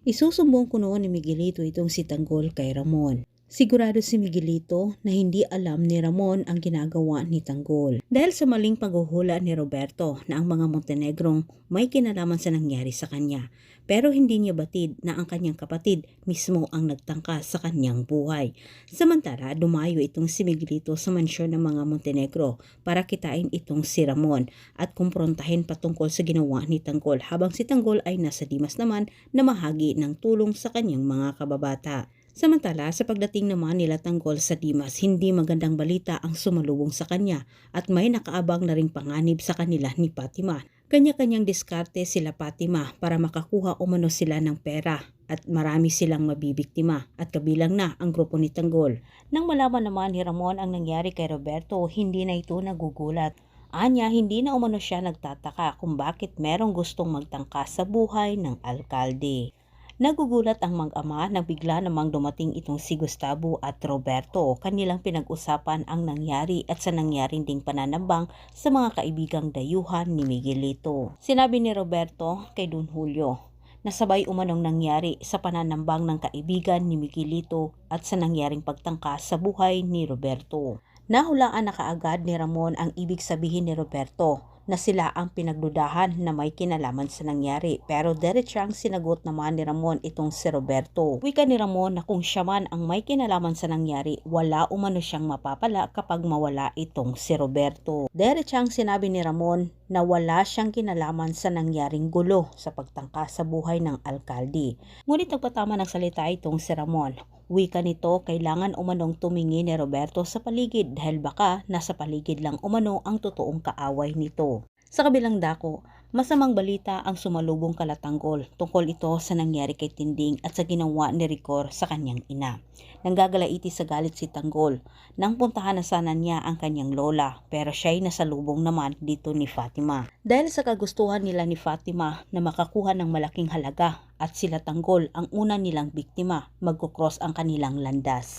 Isusumbong kuno ni Miguelito itong si Tanggol kay Ramon. Sigurado si Miguelito na hindi alam ni Ramon ang ginagawa ni Tanggol. Dahil sa maling paghuhula ni Roberto na ang mga Montenegrong may kinalaman sa nangyari sa kanya. Pero hindi niya batid na ang kanyang kapatid mismo ang nagtangka sa kanyang buhay. Samantala, dumayo itong si Miguelito sa mansyon ng mga Montenegro para kitain itong si Ramon at kumprontahin patungkol sa ginawa ni Tanggol habang si Tanggol ay nasa Dimas naman na mahagi ng tulong sa kanyang mga kababata. Samantala, sa pagdating naman nila Tanggol sa Dimas, hindi magandang balita ang sumalubong sa kanya at may nakaabang na ring panganib sa kanila ni Fatima. Kanya-kanyang diskarte sila Fatima para makakuha umano sila ng pera at marami silang mabibiktima at kabilang na ang grupo ni Tanggol. Nang malaman naman ni Ramon ang nangyari kay Roberto, hindi na ito nagugulat. Anya, hindi na umano siya nagtataka kung bakit merong gustong magtangka sa buhay ng alkalde. Nagugulat ang mag-ama na bigla namang dumating itong si Gustavo at Roberto. Kanilang pinag-usapan ang nangyari at sa nangyaring ding pananambang sa mga kaibigang dayuhan ni Miguelito. Sinabi ni Roberto kay Don Julio na sabay umanong nangyari sa pananambang ng kaibigan ni Miguelito at sa nangyaring pagtangka sa buhay ni Roberto. Nahulaan na kaagad ni Ramon ang ibig sabihin ni Roberto na sila ang pinagdudahan na may kinalaman sa nangyari, pero diretsang sinagot naman ni Ramon itong si Roberto. Wika ni Ramon na kung siya man ang may kinalaman sa nangyari, wala umano siyang mapapala kapag mawala itong si Roberto. Diretsang sinabi ni Ramon na wala siyang kinalaman sa nangyaring gulo sa pagtangka sa buhay ng alkalde. Ngunit nagpatama ng salita itong si Ramon. Wika nito, kailangan umanong tumingin ni Roberto sa paligid dahil baka nasa paligid lang umano ang totoong kaaway nito. Sa kabilang dako, masamang balita ang sumalubong kala Tanggol tungkol ito sa nangyari kay Tinding at sa ginawa ni Ricor sa kanyang ina. Nanggagalaiti sa galit si Tanggol nang puntahan na sana niya ang kanyang lola, pero siya'y nasalubong naman dito ni Fatima. Dahil sa kagustuhan nila ni Fatima na makakuha ng malaking halaga at sila Tanggol ang una nilang biktima, magkukross ang kanilang landas.